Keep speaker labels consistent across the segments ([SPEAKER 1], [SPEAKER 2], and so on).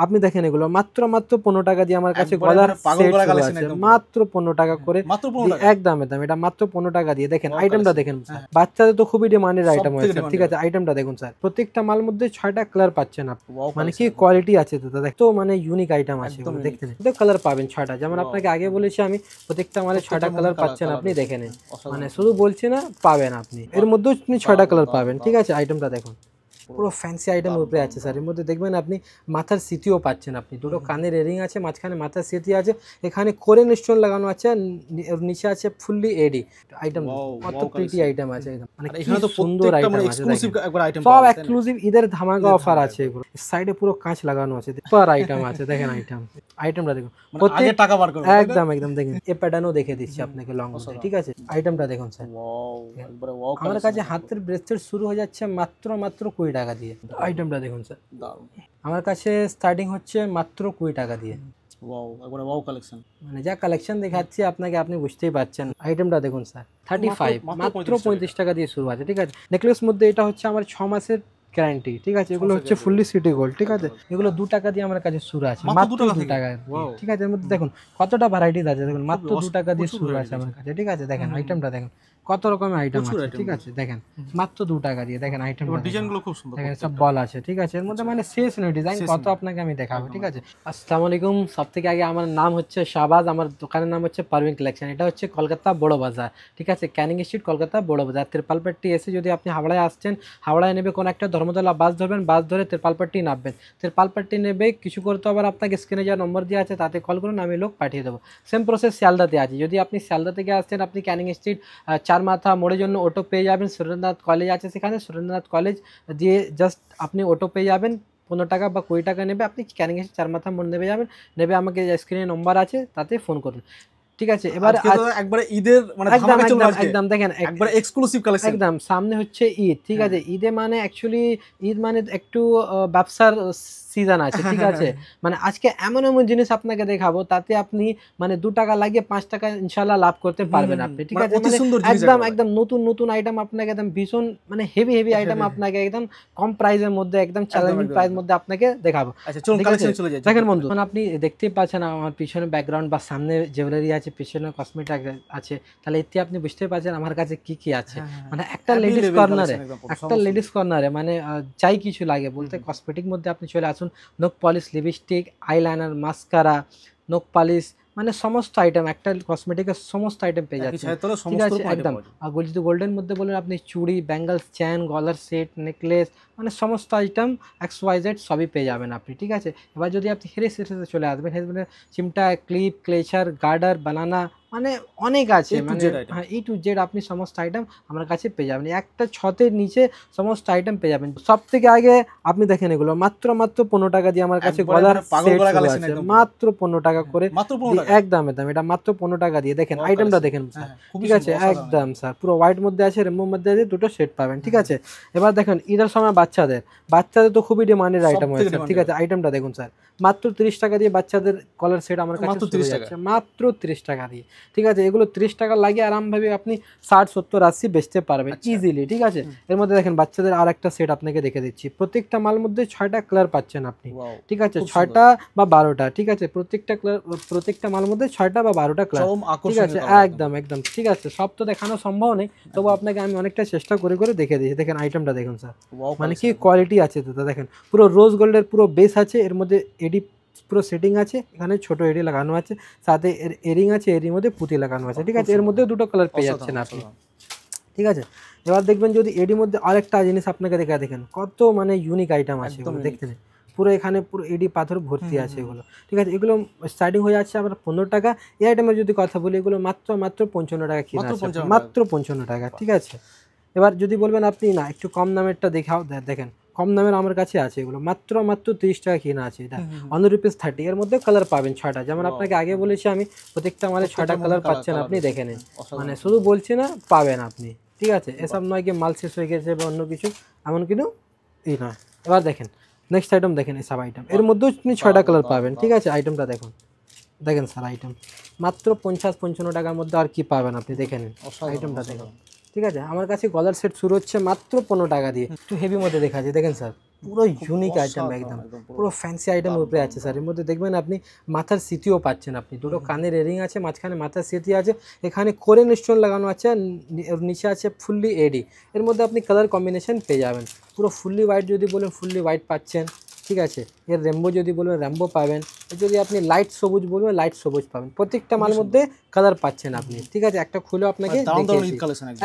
[SPEAKER 1] আপনি দেখেন এগুলো মাত্র মাত্র 15 টাকা দিয়ে আমার কাছে গলার সেট আছে, মাত্র 15 টাকা করে একদম একদম, এটা মাত্র 15 টাকা দিয়ে। দেখেন আইটেমটা দেখেন, বাচ্চাদের তো খুবই ডিমান্ডেড আইটেম হয়েছে, ঠিক আছে। আইটেমটা দেখুন স্যার, প্রত্যেকটা মাল মধ্যে 6টা কালার পাচ্ছেন আপনি, মানে কি কোয়ালিটি আছে দাদা, তো মানে ইউনিক আইটেম আছে এগুলো, দেখতে নিন। তো কালার পাবেন 6টা, যেমন আপনাকে আগে বলেছি আমি, প্রত্যেকটা মালে 6টা কালার পাচ্ছেন আপনি, দেখে নিন। মানে শুধু বলছি না, পাবেন আপনি, এর মধ্যে আপনি 6টা কালার পাবেন, ঠিক আছে। আইটেমটা দেখুন, পুরো ফ্যান্সি আইটেম উপরে আছে স্যার। এর মধ্যে দেখবেন আপনি মাথার সিটিও পাচ্ছেন আপনি, দুটো কানের এরিং আছে, মাঝখানে মাথার সিটি আছে, এখানে কোরেন স্টোন লাগানো আছে, নিচে আছে ফুললি এডি আইটেম। কত প্রিটি আইটেম আছে একদম, মানে এখানে তো সুন্দর আইটেম আছে, সব এক্সক্লুসিভ ঈদের ধামাকা অফার আছে এগুলো। সাইডে পুরো কাঁচ লাগানো আছে, সুপার আইটেম আছে, দেখেন আইটেমটা দেখুন, প্রত্যেক টাকা বার করবেন একদম একদম। দেখেন এই প্যাটার্নও দেখে দিচ্ছি আপনাকে লং, ঠিক আছে। আইটেমটা দেখুন স্যার, আমার কাছে হাতের ব্রেসলেট শুরু হয়ে যাচ্ছে মাত্র 20 টাকা দিয়ে। আইটেমটা দেখুন স্যার, আমার কাছে স্টার্টিং হচ্ছে মাত্র 20 টাকা দিয়ে। মানে যা কালেকশন দেখাচ্ছি আপনাকে, আপনি বুঝতেই পারছেন। আইটেমটা দেখুন স্যার, 35 মাত্র 35 টাকা দিয়ে শুরু আছে, ঠিক আছে। নেকলেস মধ্যে এটা হচ্ছে আমার 6 মাসের গ্যারান্টি, ঠিক আছে। এগুলো হচ্ছে ফুললি সিটি গোল্ড, ঠিক আছে। এগুলো 2 টাকা দিয়ে আমার কাছে শুরু আছে, মাত্র 2 টাকা, ঠিক আছে। এর মধ্যে দেখুন কতটা ভ্যারাইটিস আছে, দেখুন মাত্র 2 টাকা দিয়ে শুরু আছে আমার কাছে, ঠিক আছে। দেখেন আইটেমটা দেখেন, কত রকমের আইটেম আছে, ঠিক আছে। দেখেন মাত্র 2 টাকা দিয়ে, দেখেন আইটেমটা, ডিজাইনগুলো খুব সুন্দর, দেখেন সব বল আছে, ঠিক আছে। এর মধ্যে মানে শেষ নেই ডিজাইন, কত আপনাকে আমি দেখাবো, ঠিক আছে। আসসালামু আলাইকুম, সব থেকে আগে আমার নাম হচ্ছে শাহবাজ, আমার দোকানের নাম হচ্ছে পারভিন কালেকশন। এটা হচ্ছে কলকাতা বড় বাজার, ঠিক আছে, ক্যানিং স্ট্রিট, কলকাতা বড় বাজার। তেরপালপট্টি এসে যদি আপনি হাওড়ায় আসছেন, হাওড়ায় নেবে কোনো একটা ধর্মতলা বাস ধরবেন, বাস ধরে তেরপালপট্টি নামবেন, তেরপালপট্টি নেবে কিছু করতে হবে, আপনাকে স্ক্রিনে যা নম্বর দেওয়া আছে তাতে কল করুন, আমি লোক পাঠিয়ে দেবো। সেম প্রসেস শিয়ালদাতে আছে, যদি আপনি শিয়ালদা থেকে আসছেন, আপনি ক্যানিং স্ট্রিট 4 মাথা মোড়ের জন্য অটো পেয়ে যাবেন, সুরেন্দ্রনাথ কলেজ আছে সেখানে, সুরেন্দ্রনাথ কলেজ দিয়ে জাস্ট আপনি অটো পেয়ে যাবেন, 15 টাকা বা 20 টাকা নেবে, আপনি ক্যানিং এসে 4 মাথা মোড় নেবে যাবেন, নেবে আমাকে স্ক্রিনে নম্বর আছে তাতে ফোন করুন, ঠিক আছে। এবার একবারে ঈদের মানে একদম দেখেন একবারে এক্সক্লুসিভ কালেকশন, একদম সামনে হচ্ছে ঈদ, ঠিক আছে। ঈদে মানে অ্যাকচুয়ালি ঈদ মানে একটু ব্যবসার সিজন আছে, ঠিক আছে। মানে আজকে এমন এমন জিনিস আপনাকে দেখাবো, তাতে আপনি মানে 2 টাকা লাগিয়ে 5 টাকা ইনশাআল্লাহ লাভ করতে পারবেন আপনি, ঠিক আছে। একদম একদম নতুন নতুন আইটেম আপনাকে, একদম ভীষণ মানে হেভি হেভি আইটেম আপনাকে একদম কম প্রাইসের মধ্যে, একদম চ্যালেঞ্জিং প্রাইস মধ্যে আপনাকে দেখাবো। আচ্ছা চলুন কালেকশন চলে যাই। দেখেন বন্ধু, আপনি দেখতেই পাচ্ছেন আমার পিছনে ব্যাকগ্রাউন্ড বা সামনে জুয়েলারি আছে, পিছনে কসমেটিক আছে, তাহলে এতে আপনি বুঝতে পারছেন আমার কাছে কি কি আছে। মানে একটা লেডিস কর্নারে মানে চাই কিছু লাগে বলতে, কসমেটিক মধ্যে আপনি চলে আসুন, nail polish, lipstick, eyeliner, mascara, nail polish, মানে সমস্ত আইটেম, একটা কসমেটিকের সমস্ত আইটেম পেয়ে যাচ্ছেন, ঠিক আছে একদম। আর যদি গোল্ডের মধ্যে বলেন আপনি, চুড়ি, ব্যাঙ্গলস, চেন, গলার সেট, নেকলেস, মানে সমস্ত আইটেম XYZ সবই পেয়ে যাবেন আপনি, ঠিক আছে। এবার যদি আপনি হেয়ার এক্সেসরিজে চলে আসবেন, হেয়ার চিমটা, ক্লিপ, ক্লেচার, গার্ডার, বানানা, মানে অনেক আছে, মানে হ্যাঁ A to Z আপনি সমস্ত আইটেম আমার কাছে পেয়ে যাবেন, একটা ছতের নিচে সমস্ত আইটেম পেয়ে যাবেন। সব থেকে আগে আপনি দেখেন এগুলো মাত্র 15 টাকা দিয়ে আমার কাছে গলার সেট আছে, মাত্র 15 টাকা করে একদম একদম, এটা মাত্র 15 টাকা দিয়ে। দেখেন আইটেমটা দেখেন, ঠিক আছে একদম স্যার, পুরো হোয়াইট মধ্যে আছে, রেমবোর মধ্যে আছে, দুটো সেট পাবেন, ঠিক আছে। এবার দেখেন ঈদের সময় বাচ্চাদের তো খুবই ডিমান্ডেড আইটেম হয়েছে, ঠিক আছে। আইটেমটা দেখুন স্যার, মাত্র 30 টাকা দিয়ে বাচ্চাদের কলার সেট আমার কাছে মাত্র 30 টাকা দিয়ে, ঠিক আছে। এগুলো 30 টাকা লাগিয়ে আরামভাবে আপনি 60, 70, 80 বেচতে পারবেন ইজিলি, ঠিক আছে। এর মধ্যে দেখেন বাচ্চাদের আর একটা সেট আপনাকে দেখে দিচ্ছি, প্রত্যেকটা মাল মধ্যে 6টা কালার পাচ্ছেন আপনি, ঠিক আছে, 6টা বা 12টা, ঠিক আছে। প্রত্যেকটা মাল মধ্যে 6টা বা 12টা কালার, ঠিক আছে একদম একদম, ঠিক আছে। সব তো দেখানো সম্ভব নেই, তবু আপনাকে আমি অনেকটা চেষ্টা করে দেখে দিয়েছি। দেখেন আইটেমটা দেখুন স্যার, মানে কি কোয়ালিটি আছে দাদা। দেখেন পুরো রোজ গোল্ডের পুরো বেস আছে, এর মধ্যে এডি পুরো সেটিং আছে, এখানে ছোট এডি লাগানো আছে, সাথে এরিং আছে, এরির মধ্যে পুঁতি লাগানো আছে, ঠিক আছে। এর মধ্যে দুটো কালার পেয়ে যাচ্ছেন আপনি, ঠিক আছে। এবার দেখবেন যদি এডির মধ্যে আরেকটা জিনিস আপনাকে দেখেন কত মানে ইউনিক আইটেম আছে এগুলো, দেখতে নেই, পুরো এখানে পুরো এডি পাথর ভর্তি আছে এগুলো, ঠিক আছে। এগুলো স্টার্টিং হয়ে যাচ্ছে আবার 15 টাকা। এই আইটেমের যদি কথা বলি, এগুলো মাত্র 55 টাকা কিনা আছে, মাত্র 55 টাকা, ঠিক আছে। এবার যদি বলবেন আপনি না একটু কম দামেরটা দেখাও, দেখেন কম দামের আমার কাছে আছে, এগুলো মাত্র 30 টাকা কিনা আছে, এটা ₹130। এর মধ্যে কালার পাবেন 6টা, যেমন আপনাকে আগে বলেছি আমি, প্রত্যেকটা মালে 6টা কালার পাচ্ছেন আপনি, দেখে নিন। মানে শুধু বলছি না, পাবেন আপনি, ঠিক আছে। এসব নয় কি মাল শেষ হয়ে গেছে বা অন্য কিছু, এমন কিন্তু নয়। এবার দেখেন নেক্সট আইটেম, দেখেন এসব আইটেম, এর মধ্যেও আপনি 6টা কালার পাবেন, ঠিক আছে। আইটেমটা দেখুন, দেখেন স্যার আইটেম মাত্র 50-55 টাকার মধ্যে আর কি পাবেন আপনি, দেখে নিন আইটেমটা দেখুন, ঠিক আছে। আমার কাছে গলার সেট শুরু হচ্ছে মাত্র 15 টাকা দিয়ে। একটু হেভি মধ্যে দেখাচ্ছি, দেখেন স্যার পুরো ইউনিক আইটেম, একদম পুরো ফ্যান্সি আইটেম উপরে আছে স্যার। এর মধ্যে দেখবেন আপনি মাথার স্মৃতিও পাচ্ছেন, আপনি দুটো কানের এরিং আছে, মাঝখানে মাথার স্মৃতি আছে, এখানে কোরিয়ান স্টোন লাগানো আছে, আর নিচে আছে ফুললি এডি। এর মধ্যে আপনি কালার কম্বিনেশন পেয়ে যাবেন। পুরো ফুললি হোয়াইট যদি বলেন ফুললি হোয়াইট পাচ্ছেন, ঠিক আছে। এর রেমবো যদি বলবেন রেমবো পাবেন, যদি আপনি লাইট সবুজ বলবেন লাইট সবুজ পাবেন। প্রত্যেকটা মাল মধ্যে কালার পাচ্ছেন আপনি, ঠিক আছে। একটা খুলে আপনাকে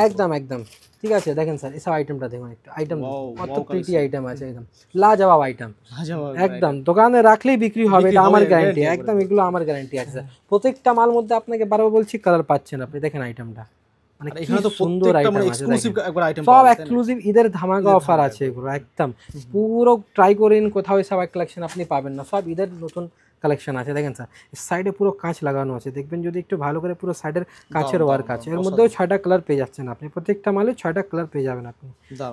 [SPEAKER 1] একদম একদম ঠিক আছে। দেখেন স্যার এসব আইটেমটা দেখুন, একটু আইটেম কত প্রিটি আইটেম আছে, একদম লাজবাব আইটেম, একদম দোকানে রাখলেই বিক্রি হবে, এটা আমার গ্যারান্টি, একদম এগুলো আমার গ্যারান্টি আছে স্যার। প্রত্যেকটা মাল মধ্যে আপনাকে বারবার বলছি কালার পাচ্ছেন আপনি। দেখেন আইটেমটা মানে কি সুন্দর আইটেম আছে, সব এক্সক্লুসিভ ঈদের ধামাকা অফার আছে এগুলো, একদম পুরো ট্রাই করেন, কোথাও এসব কালেকশন আপনি পাবেন না, সব ঈদের নতুন কালেকশন আছে। দেখেন স্যার সাইডে পুরো কাঁচ লাগানো আছে, দেখবেন যদি একটু ভালো করে, পুরো সাইডের কাঁচের ওয়ার্ক আছে। এর মধ্যেও 6টা কালার পেয়ে যাচ্ছেন আপনি, প্রত্যেকটা মালে 6টা কালার পেয়ে যাবেন আপনি,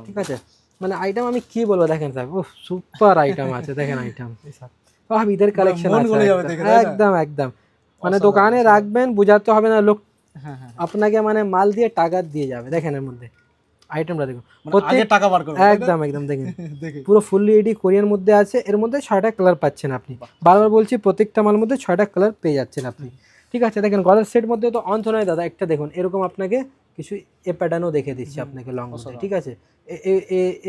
[SPEAKER 1] ঠিক আছে। মানে আইটেম আমি কি বলবো, দেখেন স্যার ও সুপার আইটেম আছে, দেখেন আইটেম সব ঈদের কালেকশন আছে, একদম একদম মানে দোকানে রাখবেন বুঝাতে হবে না, লোক আপনাকে মানে মাল দিয়ে টাকা দিয়ে যাবে। দেখেন এর মধ্যে আইটেমটা দেখুন, একদম একদম দেখেন পুরো ফুললি এডি কোরিয়ান মধ্যে আছে। এর মধ্যে 6টা কালার পাচ্ছেন আপনি, বারবার বলছি প্রত্যেকটা মাল মধ্যে 6টা কালার পেয়ে যাচ্ছেন আপনি, ঠিক আছে। দেখেন গলার সেট মধ্যে তো অন্ত নয় দাদা, একটা দেখুন এরকম আপনাকে কিছু এ প্যাটার্নও দেখে দিচ্ছি আপনাকে লং মধ্যে, ঠিক আছে।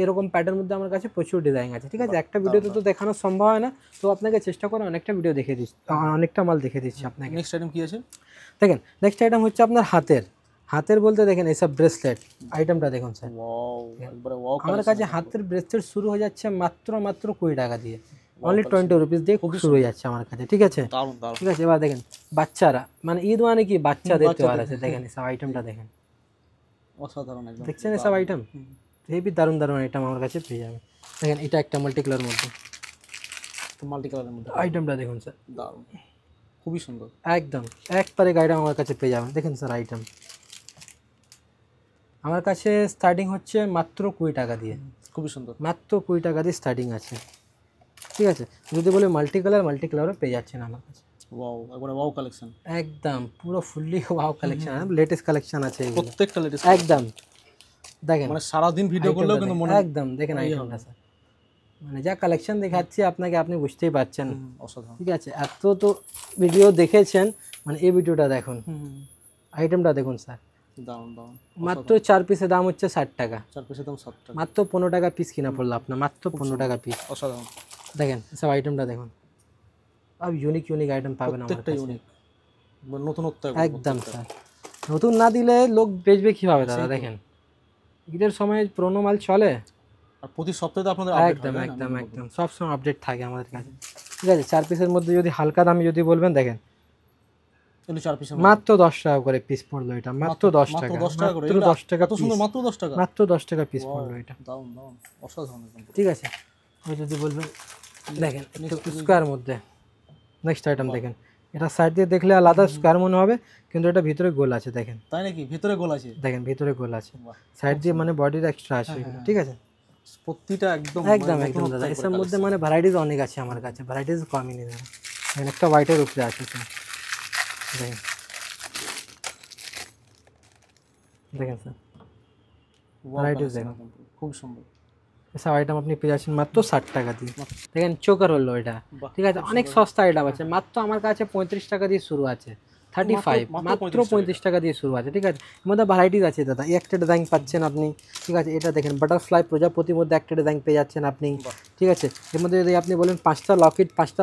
[SPEAKER 1] এরকম প্যাটার্ন মধ্যে আমার কাছে প্রচুর ডিজাইন আছে, ঠিক আছে। একটা ভিডিওতে তো দেখানো সম্ভব হয় না, তো আপনাকে চেষ্টা করে অনেকটা ভিডিও দেখে দিচ্ছি, অনেকটা মাল দেখে দিচ্ছি আপনাকে।
[SPEAKER 2] নেক্সট আইটেম কি আছে
[SPEAKER 1] দেখেন, নেক্সট আইটেম হচ্ছে আপনার হাতের বলতে দেখেন এসব ব্রেসলেট আইটেমটা দেখুন স্যার। আমার কাছে হাতের ব্রেসলেট শুরু হয়ে যাচ্ছে মাত্র 20 টাকা দিয়ে, অনলি 20 রুপিস দিয়ে শুরু হয়ে যাচ্ছে আমার কাছে, ঠিক আছে। ঠিক আছে, এবার দেখেন বাচ্চারা মানে ঈদ মানে কি বাচ্চাদের দেওয়ার আছে, দেখেন এসব আইটেমটা দেখেন,
[SPEAKER 2] অসাধারণ একদম,
[SPEAKER 1] দেখছেন এসব আইটেম হেভি দারুণ দারুণ আইটেম আমার কাছে পেয়ে যাবে। দেখেন এটা একটা মাল্টি কালার মধ্যে,
[SPEAKER 2] মাল্টি কালারের মধ্যে
[SPEAKER 1] আইটেমটা দেখুন স্যার,
[SPEAKER 2] দারুণ খুবই সুন্দর,
[SPEAKER 1] একদম একবারে আইটেম আমার কাছে পেয়ে যাবেন। দেখেন স্যার আইটেম আমার কাছে স্টার্টিং হচ্ছে মাত্র 20 টাকা দিয়ে,
[SPEAKER 2] খুবই সুন্দর,
[SPEAKER 1] মাত্র 20 টাকা দিয়ে স্টার্টিং আছে, ঠিক আছে। যদি বলে মাল্টি কালারও পেয়ে যাচ্ছেন আমার কাছে।
[SPEAKER 2] ওয়াও, একবারে ওয়াও কালেকশন,
[SPEAKER 1] একদম পুরো fully wow collection, latest collection আছে এগুলো,
[SPEAKER 2] প্রত্যেকটা লেটেস্ট
[SPEAKER 1] একদম। দেখেন
[SPEAKER 2] মানে সারা দিন ভিডিও করলেও কিন্তু মনে
[SPEAKER 1] একদম দেখেন আইটেমটা স্যার, মানে যা কালেকশন দেখাচ্ছি আপনাকে আপনি বুঝতেই পারছেন,
[SPEAKER 2] অসাধারণ,
[SPEAKER 1] ঠিক আছে। এত তো ভিডিও দেখেছেন, মানে এই ভিডিওটা দেখুন, আইটেমটা দেখুন স্যার,
[SPEAKER 2] দারুণ দারুণ।
[SPEAKER 1] মাত্র 4 পিসের দাম হচ্ছে 60 টাকা,
[SPEAKER 2] 4 পিসের দাম 60 টাকা,
[SPEAKER 1] মাত্র 15 টাকা পিস কিনা পড়লো আপনার, মাত্র 15 টাকা পিস,
[SPEAKER 2] অসাধারণ।
[SPEAKER 1] দেখেন সব আইটেমটা দেখুন, সব ইউনিক আইটেম পাবেন আমার কাছে,
[SPEAKER 2] ইউনিক নতুনত্ব
[SPEAKER 1] একদম স্যার। নতুন না দিলে লোক বেচবে কিভাবে দাদা, দেখেন ঈদের সময় পুরোনো মাল চলে,
[SPEAKER 2] আর প্রতি সপ্তাহে তো আপনাদের
[SPEAKER 1] একদম একদম একদম সবসময় আপডেট থাকে আমাদের কাছে, ঠিক আছে। 4 পিসের মধ্যে যদি হালকা দামি যদি বলবেন, দেখেন
[SPEAKER 2] 4 পিসের
[SPEAKER 1] মাত্র 10 টাকা করে পিস পড়লো, এটা মাত্র 10 টাকা, মাত্র 10 টাকা,
[SPEAKER 2] মাত্র 10 টাকা,
[SPEAKER 1] মাত্র 10 টাকা পিস পড়লো এটা,
[SPEAKER 2] দারুণ দারুণ অসাধারণ একদম,
[SPEAKER 1] ঠিক আছে। ওই যদি বলবেন দেখেন স্কোয়ার মধ্যে নেক্সট আইটেম দেখেন, এটা সাইড দিয়ে দেখলে আলাদা স্কোয়ার মনে হবে, কিন্তু এটা ভিতরে গোল আছে, দেখেন
[SPEAKER 2] তাই নাকি, ভিতরে গোল আছে,
[SPEAKER 1] দেখেন ভিতরে গোল আছে, সাইড দিয়ে মানে বডির এক্সট্রা আছে, ঠিক আছে।
[SPEAKER 2] প্রতিটা একদম
[SPEAKER 1] একদম একদম দাদা, এসব মধ্যে মানে ভ্যারাইটিস অনেক আছে আমার কাছে, ভ্যারাইটিস কমই নেই দাদা। দেখেন একটা হোয়াইটের উপরে আছে স্যার, দেখেন দেখেন স্যার ভ্যারাইটিস দেখেন,
[SPEAKER 2] খুব সুন্দর।
[SPEAKER 1] এসব আইটেম আপনি পেয়ে যাচ্ছেন মাত্র 60 টাকা দিয়ে। দেখেন চোকার হলো এটা, ঠিক আছে, অনেক সস্তা আইটেম আছে, মাত্র আমার কাছে 35 টাকা দিয়ে শুরু আছে, 35 মাত্র 35 টাকা দিয়ে শুরু আছে, ঠিক আছে। এর মধ্যে ভ্যারাইটিস আছে দাদা, একটা ডিজাইন পাচ্ছেন আপনি, ঠিক আছে। এটা দেখেন বাটারফ্লাই প্রজাপতির মধ্যে একটা ডিজাইন পেয়ে যাচ্ছেন আপনি, ঠিক আছে। এর মধ্যে যদি আপনি বলেন 5টা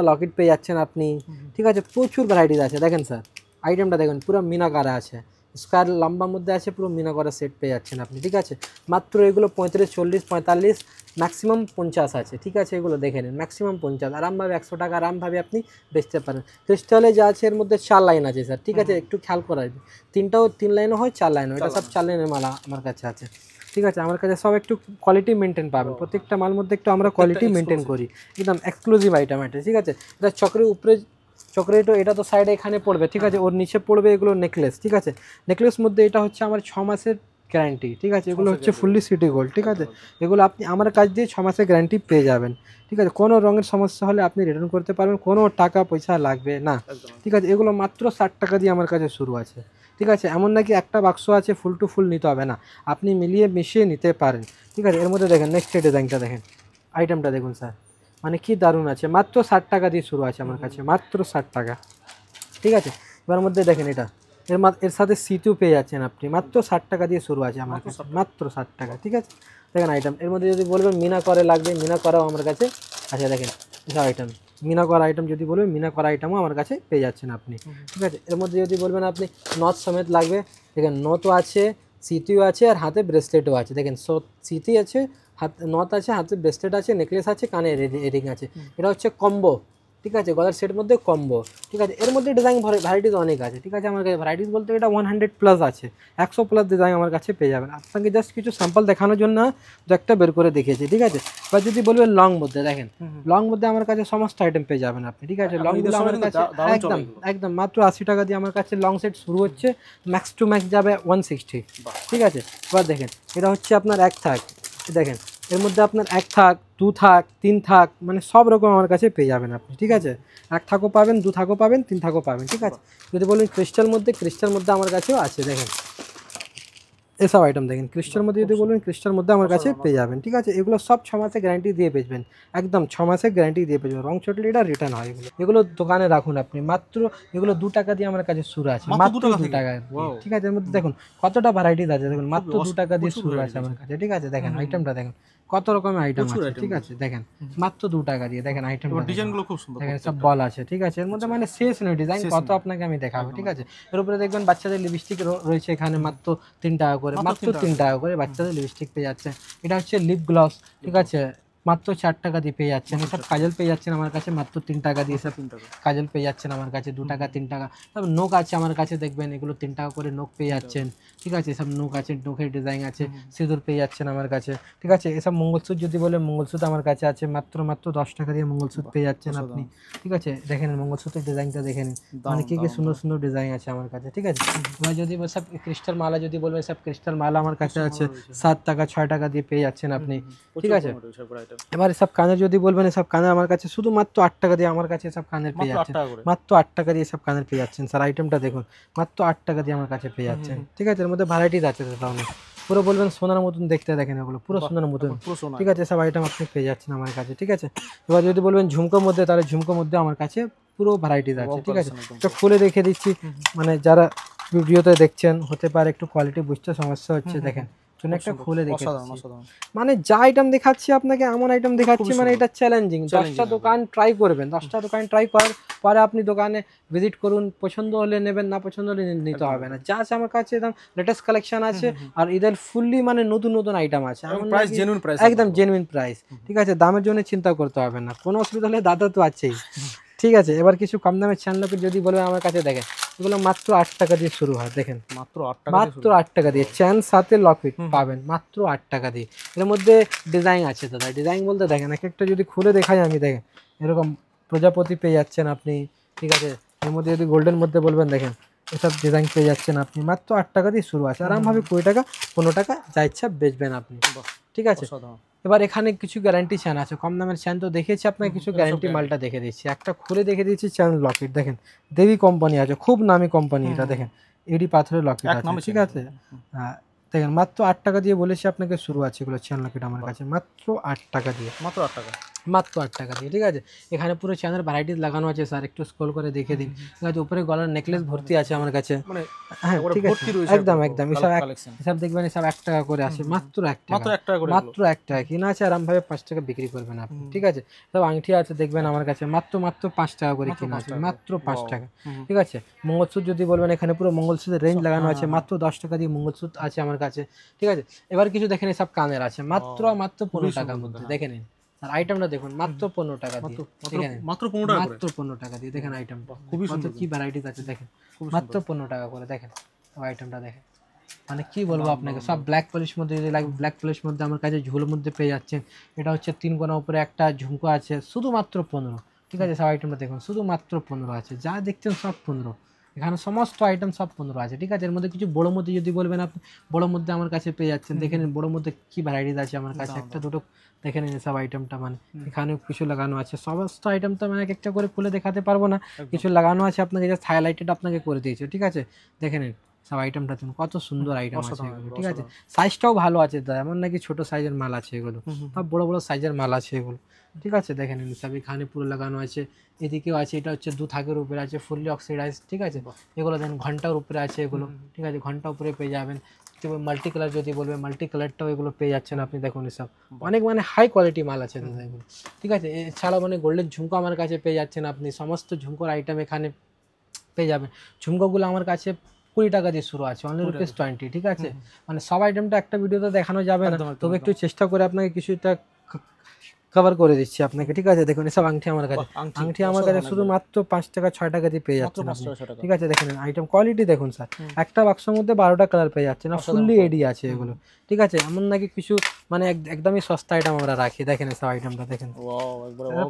[SPEAKER 1] লকেট পেয়ে যাচ্ছেন আপনি, ঠিক আছে। প্রচুর ভ্যারাইটিস আছে, দেখেন স্যার আইটেমটা দেখুন, পুরো মিনা করা আছে, স্কোয়ার লম্বার মধ্যে আছে, পুরো মিনা করা সেট পেয়ে যাচ্ছেন আপনি, ঠিক আছে। মাত্র এগুলো 35, 40, 45, ম্যাক্সিমাম 50 আছে, ঠিক আছে। এগুলো দেখে নিন, ম্যাক্সিমাম 50, আরামভাবে 100 টাকা আরামভাবে আপনি বেচতে পারেন। ক্রিস্টালে যা আছে এর মধ্যে 4 লাইন আছে স্যার, ঠিক আছে, একটু খেয়াল করাই, 3 লাইনও হয় 4 লাইনও, এটা সব 4 লাইনের মাল আমার কাছে আছে, ঠিক আছে। আমার কাছে সব একটু কোয়ালিটি মেনটেন পাবেন, প্রত্যেকটা মাল মধ্যে একটু আমরা কোয়ালিটি মেনটেন করি, একদম এক্সক্লুসিভ আইটেম এটা, ঠিক আছে। এটা চক্রের উপরে চক্রেটো, এটা তো সাইডে এখানে পড়বে, ঠিক আছে, ওর নিচে পড়বে এগুলো নেকলেস, ঠিক আছে। নেকলেস মধ্যে এটা হচ্ছে আমার 6 মাসের গ্যারান্টি, ঠিক আছে। এগুলো হচ্ছে ফুললি সিটি গোল্ড, ঠিক আছে। এগুলো আপনি আমার কাছ দিয়ে 6 মাসের গ্যারান্টি পেয়ে যাবেন, ঠিক আছে। কোনো রঙের সমস্যা হলে আপনি রিটার্ন করতে পারবেন, কোনো টাকা পয়সা লাগবে না, ঠিক আছে। এগুলো মাত্র 60 টাকা দিয়ে আমার কাছে শুরু আছে, ঠিক আছে, এমন নাকি একটা বাক্স আছে ফুল টু ফুল নিতে হবে না, আপনি মিলিয়ে মিশিয়ে নিতে পারেন। ঠিক আছে, এর মধ্যে দেখেন নেক্সট ডিজাইনটা দেখেন, আইটেমটা দেখুন স্যার, মানে কি দারুণ আছে, মাত্র 60 টাকা দিয়ে শুরু আছে আমার কাছে, মাত্র 60 টাকা। ঠিক আছে, এবার মধ্যে দেখেন এটা এর সাথে সিটিও পেয়ে যাচ্ছেন আপনি, মাত্র 60 টাকা দিয়ে শুরু আছে আমার কাছে, মাত্র 60 টাকা। ঠিক আছে, দেখেন আইটেম এর মধ্যে যদি বলবেন মিনা করে লাগবে, মিনা করাও আমার কাছে আছে, দেখেন এসব আইটেম, মিনা করা আইটেম যদি বলবেন মিনা করা আইটেমও আমার কাছে পেয়ে যাচ্ছেন আপনি। ঠিক আছে, এর মধ্যে যদি বলবেন আপনি নথ সমেত লাগবে, দেখেন নথও আছে, সিটিও আছে, আর হাতে ব্রেসলেটও আছে, দেখেন সিটি আছে, হাত নথ আছে, হাতে ব্রেসলেট আছে, নেকলেস আছে, কানে এরিং আছে, এটা হচ্ছে কম্বো। ঠিক আছে, গলার সেট মধ্যে কম্বো। ঠিক আছে, এর মধ্যে ডিজাইন ভ্যারাইটিস অনেক আছে। ঠিক আছে, আমার কাছে ভ্যারাইটিস বলতে এটা 100+ আছে, 100+ ডিজাইন আমার কাছে পেয়ে যাবেন। আপনাকে জাস্ট কিছু স্যাম্পল দেখানোর জন্য দু একটা বের করে দেখিয়েছি। ঠিক আছে, বা যদি বলবেন লং মধ্যে, দেখেন লং মধ্যে আমার কাছে সমস্ত আইটেম পেয়ে যাবেন আপনি। ঠিক আছে, লংগুলো আমার কাছে একদম একদম মাত্র 80 টাকা দিয়ে আমার কাছে লং সেট শুরু হচ্ছে, ম্যাক্স টু ম্যাক্স যাবে 160। ঠিক আছে, এবার দেখেন এটা হচ্ছে আপনার এক থাক, দেখেন এর মধ্যে আপনার এক থাক, 2 থাক, 3 থাক, মানে সব রকম আমার কাছে পেয়ে যাবেন আপনি। ঠিক আছে, এক থাকও পাবেন, 2 থাকও পাবেন, 3 থাকও পাবেন। ঠিক আছে, যদি বলেন ক্রিস্টাল মধ্যে আমার কাছেও আছে, দেখেন এসব আইটেম দেখেন ক্রিস্টাল মধ্যে যদি বলবেন ক্রিস্টাল মধ্যে আমার কাছে পেয়ে যাবেন। ঠিক আছে, এগুলো সব 6 মাসের গ্যারান্টি দিয়ে বেচবেন, একদম 6 মাসের গ্যারান্টি দিয়ে বেচবেন, রং চটলে এটা রিটার্ন হয়। এগুলো দোকানে রাখুন আপনি, মাত্র এগুলো 2 টাকা দিয়ে আমার কাছে শুরু আছে, মাত্র 2 টাকা। ঠিক আছে, এর মধ্যে দেখুন কতটা ভ্যারাইটিস আছে, দেখুন মাত্র 2 টাকা দিয়ে শুরু আছে আমার কাছে। ঠিক আছে, দেখেন আইটেমটা দেখেন কত রকমের আইটেম আছে। ঠিক আছে, দেখেন মাত্র 2 টাকা দিয়ে, দেখেন আইটেম
[SPEAKER 2] ডিজাইনগুলো খুব সুন্দর,
[SPEAKER 1] দেখেন সব বল আছে। ঠিক আছে, এর মধ্যে মানে শেষ নেই ডিজাইন, কত আপনাকে আমি দেখাবো। ঠিক আছে, এর উপরে দেখবেন বাচ্চাদের লিপস্টিক রয়েছে এখানে, মাত্র 3 টাকা করে, মাত্র 3 টাকা করে বাচ্চাদের লিপস্টিক পেয়ে যাচ্ছে। এটা হচ্ছে লিপ গ্লস। ঠিক আছে, মাত্র 4 টাকা দিয়ে পেয়ে যাচ্ছেন। এসব কাজল পেয়ে যাচ্ছেন আমার কাছে মাত্র 3 টাকা দিয়ে, সব কাজল পেয়ে যাচ্ছেন আমার কাছে 2 টাকা 3 টাকা। তবে নোক আছে আমার কাছে, দেখবেন এগুলো 3 টাকা করে নোক পেয়ে যাচ্ছেন। ঠিক আছে, সব নোক আছে, নোকের ডিজাইন আছে, সিঁদুর পেয়ে যাচ্ছেন আমার কাছে। ঠিক আছে, এসব মঙ্গলসূত্র যদি বলে মঙ্গলসূত্র আমার কাছে আছে, মাত্র 10 টাকা দিয়ে মঙ্গলসূত্র পেয়ে যাচ্ছেন আপনি। ঠিক আছে, দেখেন মঙ্গলসূত্রের ডিজাইনটা দেখেন, মানে কি কি সুন্দর সুন্দর ডিজাইন আছে আমার কাছে। ঠিক আছে, এবার যদি সব ক্রিস্টাল মালা যদি বলবেন, সব ক্রিস্টাল মালা আমার কাছে আছে 7 টাকা 6 টাকা দিয়ে পেয়ে যাচ্ছেন আপনি। ঠিক আছে, এবার সব কানের যদি বলবেন, সব কানের আমার কাছে শুধু মাত্র 8 টাকা দিয়ে আমার কাছে সব কানের পেয়ে যাচ্ছেন, মাত্র 8 টাকা দিয়ে সব কানের পেয়ে যাচ্ছেন। স্যার আইটেমটা দেখুন, মাত্র 8 টাকা দিয়ে আমার কাছে পেয়ে যাচ্ছেন। ঠিক আছে, এর মধ্যে ভ্যারাইটিস আছে তাহলে পুরো বলবেন সোনার মতন দেখতে, দেখেন এগুলো পুরো সোনার মতন। ঠিক আছে, সব আইটেম আপনি পেয়ে যাচ্ছেন আমার কাছে। ঠিক আছে, এবার যদি বলবেন ঝুমকোর মধ্যে, তাহলে ঝুমকোর মধ্যে আমার কাছে পুরো ভ্যারাইটিস আছে। ঠিক আছে, তো খুলে দেখে দিচ্ছি, মানে যারা ভিডিওতে দেখছেন হতে পারে একটু কোয়ালিটি বুঝতে সমস্যা হচ্ছে, দেখেন একটা খুলে দেখে, মানে যা আইটেম দেখাচ্ছি আপনাকে এমন আইটেম দেখাচ্ছি, মানে এটা চ্যালেঞ্জিং। 10টা দোকান ট্রাই করবেন, 10টা দোকান ট্রাই করার পরে আপনি দোকানে ভিজিট করুন, পছন্দ হলে নেবেন, না পছন্দ হলে নিতে হবে না। যা আছে আমার কাছে একদম লেটেস্ট কালেকশন আছে, আর এদের ফুললি মানে নতুন নতুন আইটেম আছে, একদম জেনুইন প্রাইস। ঠিক আছে, দামের জন্য চিন্তা করতে হবে না, কোনো অসুবিধা হলে দাদা তো আছেই। ঠিক আছে, এবার কিছু কম দামের চ্যানেলকে যদি বলবেন আমার কাছে, দেখেন এগুলো মাত্র 8 টাকা দিয়ে শুরু হয়, দেখেন মাত্র 8 টাকা দিয়ে চেন সাথে লকেট পাবেন মাত্র 8 টাকা দিয়ে। এর মধ্যে ডিজাইন আছে দাদা, ডিজাইন বলতে দেখেন এক একটা যদি খুলে দেখাই আমি, দেখেন এরকম প্রজাপতি পেয়ে যাচ্ছেন আপনি। ঠিক আছে, এর মধ্যে যদি গোল্ডের মধ্যে বলবেন, দেখেন এসব ডিজাইন পেয়ে যাচ্ছেন আপনি, মাত্র 8 টাকা দিয়ে শুরু আছে, আরামভাবে 20 টাকা 15 টাকা যা ইচ্ছা বেচবেন আপনি। ঠিক আছে, এবার এখানে কিছু গ্যারান্টি চ্যান আছে, কম দামের চ্যান তো দেখেছি আপনাকে, কিছু গ্যারান্টি মালটা দেখে দিচ্ছি। একটা খুলে দেখে দিচ্ছি চ্যান লকেট, দেখেন দেবী কোম্পানি আছে, খুব নামি কোম্পানি এটা, দেখেন এডি পাথরের লকেট আছে। ঠিক আছে, হ্যাঁ দেখেন মাত্র 8 টাকা দিয়ে বলেছি আপনাকে শুরু আছে এগুলো চ্যান লকেট আমার কাছে, মাত্র 8 টাকা দিয়ে, মাত্র 8 টাকা, মাত্র 8 টাকা দিয়ে। ঠিক আছে, এখানে পুরো চ্যানের ভ্যারাইটিস লাগানো আছে স্যার, একটু স্ক্রল করে দেখে দিন। ঠিক আছে, উপরে গলার নেকলেস ভর্তি আছে আমার কাছে, হ্যাঁ ঠিক আছে, একদম একদম এসব দেখবেন, এসব 1 টাকা করে আছে, মাত্র 1 টাকা, মাত্র 1 টাকা কিনা আছে, আরামভাবে 5 টাকা বিক্রি করবেন আপনি। ঠিক আছে, সব আংটি আছে দেখবেন আমার কাছে, মাত্র 5 টাকা করে কিনা আছে, মাত্র 5 টাকা। ঠিক আছে, মঙ্গলসূত্র যদি বলবেন, এখানে পুরো মঙ্গলসূত্রের রেঞ্জ লাগানো আছে, মাত্র 10 টাকা দিয়ে মঙ্গলসূত্র আছে আমার কাছে। ঠিক আছে, এবার কিছু দেখেন সব কানের আছে, মাত্র 15 টাকার মধ্যে, দেখে নিন আর আইটেমটা দেখুন, মাত্র 15 টাকা দিয়ে, মাত্র 15 টাকা দিয়ে, দেখেন আইটেমটা খুবই সুন্দর, কি ভ্যারাইটিস আছে দেখেন, মাত্র 15 টাকা করে, দেখেন আইটেমটা দেখেন, মানে কি বলবো আপনাকে, সব ব্ল্যাক পলিশ মধ্যে যদি লাগে, ব্ল্যাক পলিশ মধ্যে আমার কাছে ঝুলের মধ্যে পেয়ে যাচ্ছেন। এটা হচ্ছে 3 কোণা উপরে একটা ঝুমকো আছে, শুধুমাত্র 15। ঠিক আছে, সব আইটেমটা দেখুন, শুধুমাত্র 15 আছে, যা দেখছেন সব 15, এখানে সমস্ত আইটেম সব 15 আছে। ঠিক আছে, এর মধ্যে কিছু বড়োর মধ্যে যদি বলবেন আপনি, বড়োর মধ্যে আমার কাছে পেয়ে যাচ্ছেন, দেখে নিন বড়োর মধ্যে কি ভ্যারাইটিস আছে আমার কাছে, একটা দুটো দেখে নিন সব আইটেমটা, মানে এখানে কিছু লাগানো আছে, সমস্ত আইটেম তো মানে একটা করে খুলে দেখাতে পারবো না, কিছু লাগানো আছে আপনাকে জাস্ট হাইলাইটেড আপনাকে করে দিয়েছে। ঠিক আছে, দেখে নিন সব আইটেমটা দেখুন কত সুন্দর আইটেম আছে
[SPEAKER 2] অসাধারণ,
[SPEAKER 1] এগুলো, ঠিক আছে। সাইজটাও ভালো আছে দাদা, এমন নাকি ছোট সাইজের মাল আছে এগুলো, সব বড় বড় সাইজের মাল আছে এগুলো, ঠিক আছে। দেখেন সব এখানে পুরো লাগানো আছে, এদিকেও আছে, এটা হচ্ছে 2 থাকের উপরে আছে, ফুললি অক্সিডাইজ, ঠিক আছে। এগুলো দেন ঘন্টার উপরে আছে এগুলো, ঠিক আছে, ঘন্টা উপরে পেয়ে যাবেন। মাল্টি কালার যদি বলবে মাল্টি কালারটাও এগুলো পেয়ে যাচ্ছেন আপনি, দেখুন এসব অনেক মানে হাই কোয়ালিটি মাল আছে দাদা এগুলো, ঠিক আছে। এছাড়াও মানে গোল্ডেন ঝুমকো আমার কাছে পেয়ে যাচ্ছেন আপনি, সমস্ত ঝুমকোর আইটেম এখানে পেয়ে যাবেন। ঝুমকোগুলো আমার কাছে 20 টাকা দিয়ে শুরু আছে, অনলি ₹20, ঠিক আছে। মানে সব আইটেমটা একটা ভিডিওতে দেখানো যাবে না, তবে একটু চেষ্টা করে আপনাকে কিছুটা কভার করে দিচ্ছি আপনাকে, ঠিক আছে। দেখুন এসব আংটি আমার কাছে, আংটি আমার কাছে শুধুমাত্র 5 টাকা 6 টাকা দিয়ে পেয়ে যাচ্ছেন আপনি, ঠিক আছে। দেখেন আইটেম কোয়ালিটি দেখুন স্যার, একটা বাক্সের মধ্যে 12টা কালার পেয়ে যাচ্ছেন, আর ফুললি এডি আছে এগুলো, ঠিক আছে। এমন নাকি কিছু মানে একদমই সস্তা আইটেম আমরা রাখি, দেখেন এসব আইটেমটা দেখেন,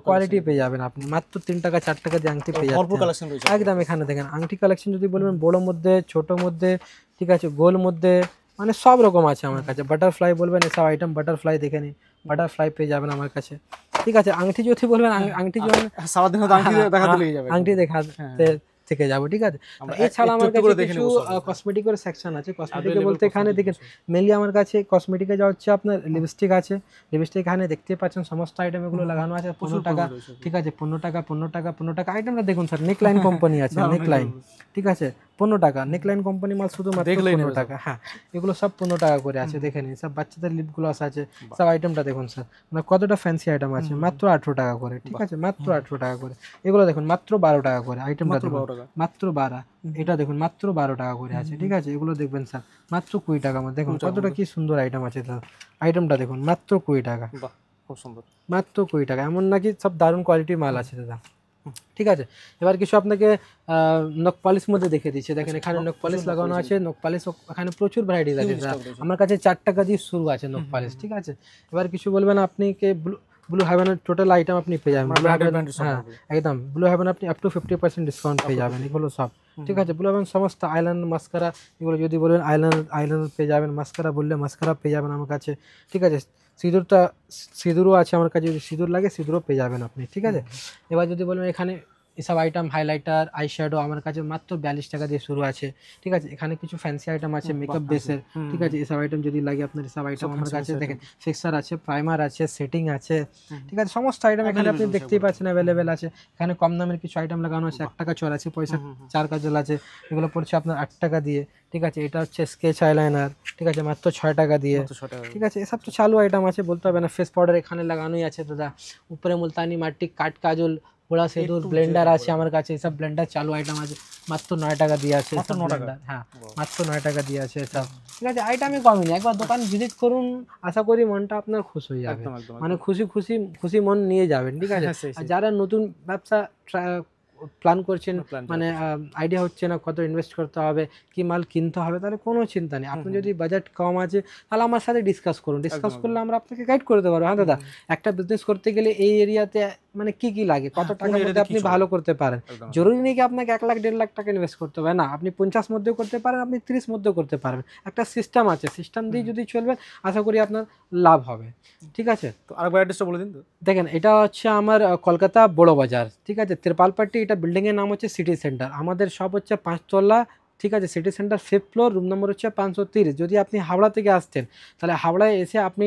[SPEAKER 1] কোয়ালিটি পেয়ে যাবেন আপনি মাত্র 3 টাকা 4 টাকা দিয়ে আংটি পেয়ে যাচ্ছেন একদম। এখানে দেখেন আংটি কালেকশন যদি বলবেন বড় মধ্যে, ছোট মধ্যে, ঠিক আছে, গোল মধ্যে, মানে সব রকম আছে আমার কাছে। বাটারফ্লাই বলবেন এসব আইটেম, বাটারফ্লাই দেখে নিন, বাটারফ্লাই পেয়ে যাবেন আমার কাছে, ঠিক আছে। আংটি যদি বলবেন আংটি যদি
[SPEAKER 2] সারাদিন
[SPEAKER 1] আংটি দেখাতে থেকে যাবো, ঠিক আছে। এছাড়া আমার কাছে কিছু কসমেটিকের সেকশন আছে, কসমেটিকে বলতে এখানে দেখেন মেনলি আমার কাছে কসমেটিকে যা হচ্ছে আপনার লিপস্টিক আছে, লিপস্টিক এখানে দেখতে পাচ্ছেন সমস্ত আইটেম এগুলো লাগানো আছে 15 টাকা, ঠিক আছে, 15 টাকা 15 টাকা 15 টাকা। আইটেমটা দেখুন স্যার, নেকলাইন কোম্পানি আছে, নেকলাইন, ঠিক আছে, 15 টাকা নেকলাইন কোম্পানি মাল শুধুমাত্র 15 টাকা, হ্যাঁ এগুলো সব 15 টাকা করে আছে, দেখে নিন। সব বাচ্চাদের লিপ গ্লস আছে, সব আইটেমটা দেখুন স্যার, মানে কতটা ফ্যান্সি আইটেম আছে, মাত্র 18 টাকা করে, ঠিক আছে, মাত্র 18 টাকা করে। এগুলো দেখুন মাত্র 12 টাকা করে, আইটেমটা দেখুন মাত্র 12, এটা দেখুন মাত্র 12 টাকা করে আছে, ঠিক আছে। এগুলো দেখবেন স্যার মাত্র 20 টাকা মধ্যে, দেখুন কতটা কি সুন্দর আইটেম আছে স্যার। আইটেমটা দেখুন মাত্র 20 টাকা,
[SPEAKER 2] খুব সুন্দর,
[SPEAKER 1] মাত্র 20 টাকা। এমন নাকি সব দারুণ কোয়ালিটির মাল আছে দাদা, ঠিক আছে। এবার কিছু আপনাকে নখ পালিশ মধ্যে দেখে দিচ্ছে, দেখেন এখানে নখ পালিশ লাগানো আছে, নখ পালিশ এখানে প্রচুর ভ্যারাইটিস আছে আমার কাছে, 4 টাকা দিয়ে শুরু আছে নখ পালিশ, ঠিক আছে। এবার কিছু বলবেন আপনি কে ব্লু হেভেনের টোটাল আইটেম আপনি পেয়ে যাবেন, হ্যাঁ একদম ব্লু হেভেন আপনি আপ টু 50% ডিসকাউন্ট পেয়ে যাবেন এগুলো সব, ঠিক আছে। ব্লু হেভেন সমস্ত আইল্যান্ড মাস্কারা, এগুলো যদি বলবেন আইল্যান্ড পেয়ে যাবেন, মাস্কারা বললে মাস্কারা পেয়ে যাবেন আমার কাছে, ঠিক আছে। সিঁদুরও আছে আমার কাছে, যদি সিঁদুর লাগে সিঁদুরও পেয়ে যাবেন আপনি, ঠিক আছে। এবার যদি বলবেন এখানে এসব আইটেম হাইলাইটার, আই শ্যাডো আমার কাছে মাত্র 42 টাকা দিয়ে শুরু আছে, ঠিক আছে। এখানে কিছু ফ্যান্সি আইটেম আছে মেকআপ বেসের, ঠিক আছে। এসব আইটেম যদি লাগে আপনার, এসব আইটেম আমার কাছে দেখেন, ফিক্সার আছে, প্রাইমার আছে, সেটিং আছে, ঠিক আছে, সমস্ত আইটেম এখানে আপনি দেখতেই পাচ্ছেন অ্যাভেলেবেল আছে। এখানে কম দামের কিছু আইটেম লাগানো আছে, 1 টাকা 84 পয়সা 4 কাজল আছে, এগুলো পড়ছে আপনার 8 টাকা দিয়ে, ঠিক আছে। এটা হচ্ছে স্কেচ আইলাইনার, ঠিক আছে, মাত্র 6 টাকা দিয়ে, ঠিক আছে। এসব তো চালু আইটেম আছে, বলতে হবে না। ফেস পাউডার এখানে লাগানোই আছে দাদা, উপরে মুলতানি মাটি, কাট কাজল, পোড়া সিঁদুর, ব্লেন্ডার আছে আমার কাছে, এসব ব্লেন্ডার চালু আইটেম আছে, মাত্র 9 টাকা দিয়ে আছে, হ্যাঁ মাত্র 9 টাকা দিয়ে আছে এসব, ঠিক আছে। আইটেমে কমই নেই, একবার দোকান ভিজিট করুন, আশা করি মনটা আপনার খুশ হয়ে যাবে, মানে খুশি খুশি খুশি মন নিয়ে যাবেন, ঠিক আছে। আর যারা নতুন ব্যবসা প্ল্যান করছেন, মানে আইডিয়া হচ্ছে না কত ইনভেস্ট করতে হবে, কি মাল কিনতে হবে, তাহলে কোনো চিন্তা নেই। আপনি যদি বাজেট কম আছে তাহলে আমার সাথে ডিসকাস করুন, ডিসকাস করলে আমরা আপনাকে গাইড করে দিতে পারবো। হ্যাঁ দাদা, একটা বিজনেস করতে গেলে এই এরিয়াতে মানে কি কি লাগে, কত টাকার মধ্যে আপনি ভালো করতে পারেন, জরুরি নেই কি আপনাকে 1 লাখ 1.5 লাখ টাকা ইনভেস্ট করতে হবে, না আপনি 50 মধ্যেও করতে পারেন, আপনি 30 মধ্যেও করতে পারবেন। একটা সিস্টেম আছে, সিস্টেম দিয়ে যদি চলবেন আশা করি আপনার লাভ হবে, ঠিক আছে।
[SPEAKER 2] তো আরেকবার অ্যাড্রেসটা বলে দিন তো।
[SPEAKER 1] দেখেন এটা হচ্ছে আমার কলকাতা বড় বাজার, ঠিক আছে, ত্রিপালপাট্টি। এটা বিল্ডিংয়ের নাম হচ্ছে সিটি সেন্টার, আমাদের সব হচ্ছে 5 তলা, ঠিক আছে। City centre 5th floor, room number হচ্ছে 530। যদি আপনি হাওড়া থেকে আসতেন তাহলে হাওড়ায় এসে আপনি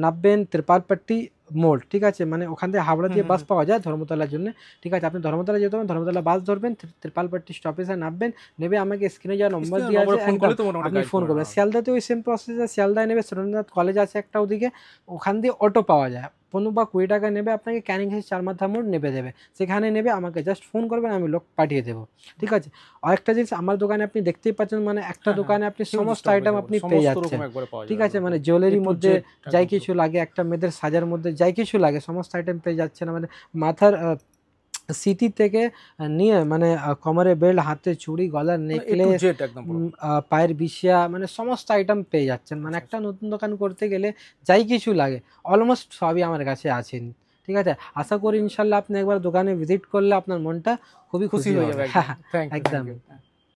[SPEAKER 1] নামবেন ত্রিপালপাট্টি মোড়, ঠিক আছে, মানে ওখান থেকে হাওড়া দিয়ে বাস পাওয়া যায় ধর্মতলার জন্য, ঠিক আছে। আপনি ধর্মতলা যেতে হবে, ধর্মতলা বাস ধরবেন, ত্রিপালপাট্টি স্টপেজে নামবেন, নেবে আমাকে স্ক্রিনে যা নম্বর দিয়ে আছে আপনি ফোন করবেন। শিয়ালদাতে ওই সেম প্রসেসে শিয়ালদায় নেবে, সুরেন্দ্রনাথ কলেজ আছে একটা ওদিকে, ওখান দিয়ে অটো পাওয়া যায়, 15 বা 20 টাকা নেবে, আপনাকে ক্যানিং ঘাট 4 মাথা মোড় নেবে দেবে, সেখানে নেবে, আমাকে জাস্ট ফোন করবেন, আমি লোক পাঠিয়ে দেবো, ঠিক আছে। আরেকটা জিনিস আমার দোকানে আপনি দেখতেই পাচ্ছেন, মানে একটা দোকানে আপনি সমস্ত আইটেম আপনি পেয়ে যাচ্ছেন, ঠিক আছে, মানে জুয়েলারির মধ্যে যাই কিছু লাগে, একটা মেয়েদের সাজার মধ্যে যাই কিছু লাগে সমস্ত আইটেম পেয়ে যাচ্ছেন। আমাদের মাথার সিটি থেকে নিয়ে মানে কোমরে বেল্ট, হাতে চুড়ি, গলার নেকলেস, পায়ের বিছিয়া, মানে সমস্ত আইটেম পেয়ে যাচ্ছেন। মানে একটা নতুন দোকান করতে গেলে যাই কিছু লাগে অলমোস্ট সবই আমার কাছে আছেন, ঠিক আছে। আশা করি ইনশাল্লাহ আপনি একবার দোকানে ভিজিট করলে আপনার মনটা খুবই খুশি হয়ে যাবে, একদম।